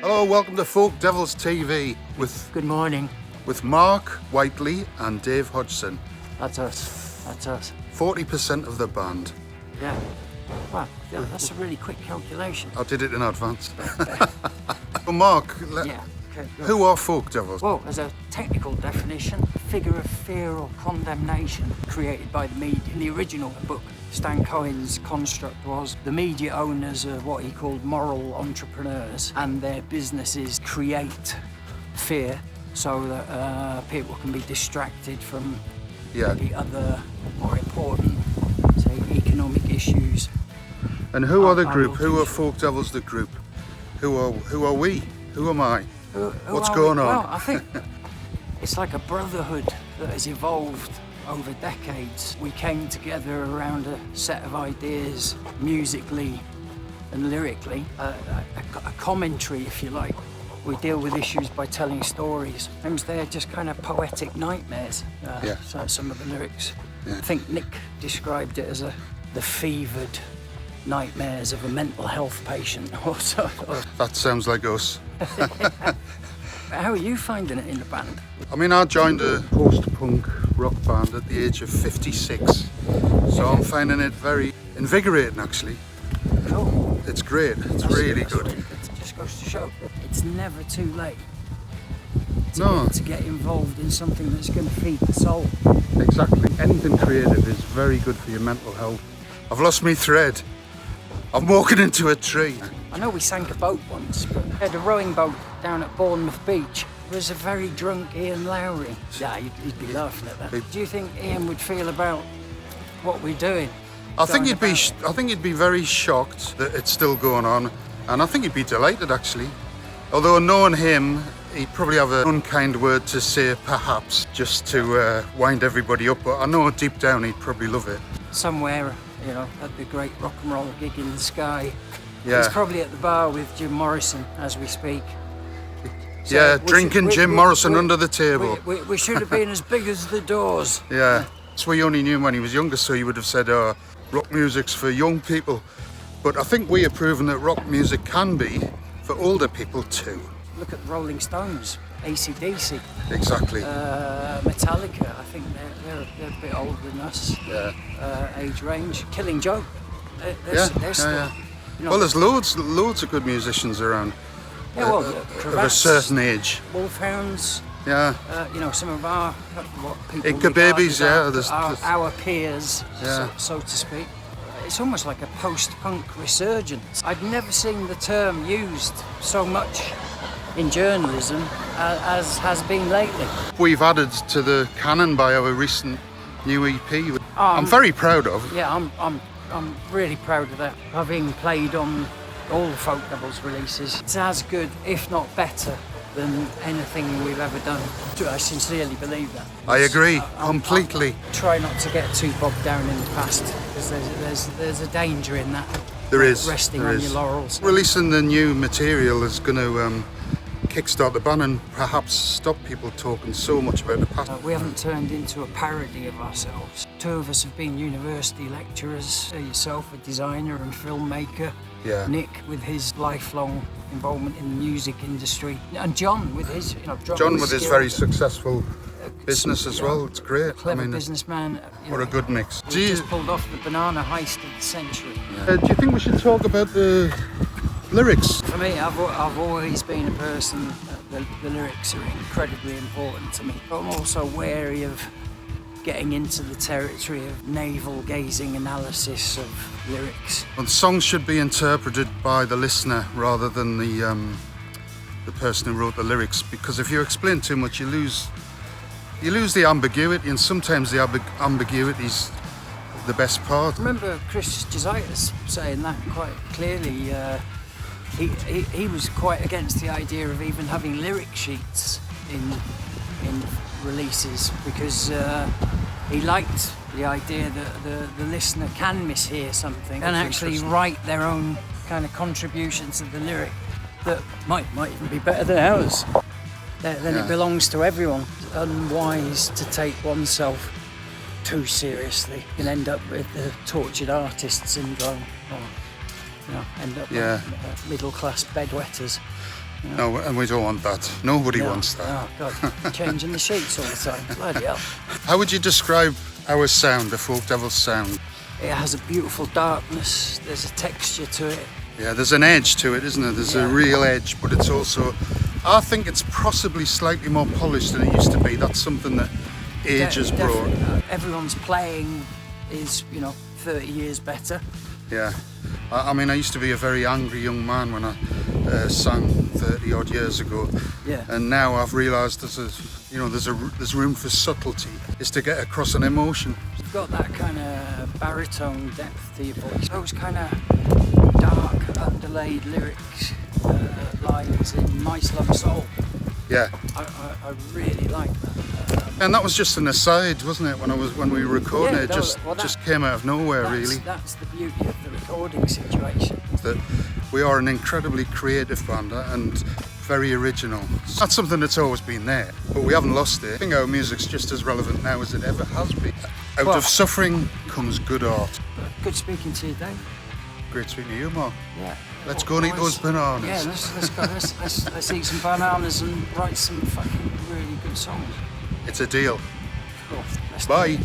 Hello, welcome to Folkdevils Tv Good morning. with Mark Whiteley and Dave Hodgson. That's us. That's us. 40% of the band. Yeah. Wow, yeah, that's a really quick calculation. I did it in advance. Well, Mark, Yeah. Okay, good. who are Folkdevils? Well, as a technical definition, a figure of fear or condemnation created by the media. In the original book, Stan Cohen's construct was the media owners are what he called moral entrepreneurs, and their businesses create fear so that people can be distracted from the other more important, say, economic issues. And who are the group? Who are Folkdevils the group? Who are we? Who am I? What's going on? Well, I think it's like a brotherhood that has evolved over decades. We came together around a set of ideas, musically and lyrically, a commentary, if you like. We deal with issues by telling stories. Sometimes they're just kind of poetic nightmares, some of the lyrics. Yeah. I think Nick described it as the fevered nightmares of a mental health patient or so. That sounds like us. How are you finding it in the band? I mean, I joined a post-punk rock band at the age of 56, so I'm finding it very invigorating, actually. Cool. It's great. It's really good. It just goes to show it's never too late to get involved in something that's going to feed the soul. Exactly. Anything creative is very good for your mental health. I've lost my thread. I'm walking into a tree. I know we sank a boat once, but we had a rowing boat down at Bournemouth Beach. There was a very drunk Ian Lowry. Yeah, you'd be laughing at that. Do you think Ian would feel about what we're doing? I think he'd be very shocked that it's still going on, and I think he'd be delighted, actually. Although knowing him, he'd probably have an unkind word to say, perhaps, just to wind everybody up. But I know deep down he'd probably love it. Somewhere, you know, at the great rock and roll gig in the sky. Yeah. He's probably at the bar with Jim Morrison as we speak. So yeah, drinking Jim Morrison under the table. We should have been as big as the Doors. Yeah, that's what he only knew when he was younger, so he would have said, rock music's for young people. But I think we are proving that rock music can be for older people too. Look at the Rolling Stones, AC/DC. Exactly. Metallica, I think they're a bit older than us. Yeah. Age range. Killing Joke. They're still, yeah. You know, Well, there's loads of good musicians around. Yeah, well, of a certain age. Wolfhounds. Yeah. You know, some of our what people Inca regard Babies, as yeah. our peers, Yeah. so to speak. It's almost like a post-punk resurgence. I'd never seen the term used so much in journalism as has been lately. We've added to the canon by our recent new EP. I'm very proud of. Yeah, I'm really proud of that. Having played on all the Folkdevils releases, it's as good, if not better, than anything we've ever done. I sincerely believe that. I agree completely. I try not to get too bogged down in the past, because there's a danger in that. There is. Resting there on is. your laurels. Releasing the new material is going to kickstart the band and perhaps stop people talking so much about the past. We haven't turned into a parody of ourselves. Two of us have been university lecturers. Yourself, a designer and filmmaker. Yeah. Nick, with his lifelong involvement in the music industry, and John with his, John with his very successful business as well. It's great. Clever businessman. What a good mix. He just pulled off the banana heist of the century. Do you think we should talk about the lyrics? For me, I've always been a person that the lyrics are incredibly important to me. But I'm also wary of getting into the territory of navel-gazing analysis of lyrics. And songs should be interpreted by the listener rather than the person who wrote the lyrics, because if you explain too much, you lose the ambiguity, and sometimes the ambiguity's the best part. I remember Chris Josias saying that quite clearly. He was quite against the idea of even having lyric sheets in releases, because he liked the idea that the listener can mishear something and actually write their own kind of contribution to the lyric that might even be better than ours. Then it belongs to everyone. It's unwise to take oneself too seriously. You can end up with the tortured artist syndrome, or end up like middle-class bedwetters. You know? No, and we don't want that. Nobody wants that. Oh God, changing the sheets all the time. Bloody hell. How would you describe our sound, the Folkdevils sound? It has a beautiful darkness. There's a texture to it. Yeah, there's an edge to it, isn't there? There's a real edge, but it's also, I think it's possibly slightly more polished than it used to be. That's something that age has brought. Everyone's playing is, 30 years better. Yeah. I mean, I used to be a very angry young man when I sang 30 odd years ago. Yeah. And now I've realised there's room for subtlety, is to get across an emotion. You've got that kind of baritone depth to your voice. Those kind of dark, underlaid lyrics, lines in My Slum Soul. Yeah. I really like that. And that was just an aside, wasn't it? When we were recording it, just came out of nowhere, really. That's the beauty of the recording situation. That we are an incredibly creative band and very original. That's something that's always been there, but we haven't lost it. I think our music's just as relevant now as it ever has been. Out of suffering comes good art. Good speaking to you, Dave. Great speaking to you, Mark. Yeah. Let's go and eat those bananas. Yeah, let's eat some bananas and write some fucking really good songs. It's a deal. Cool. Bye.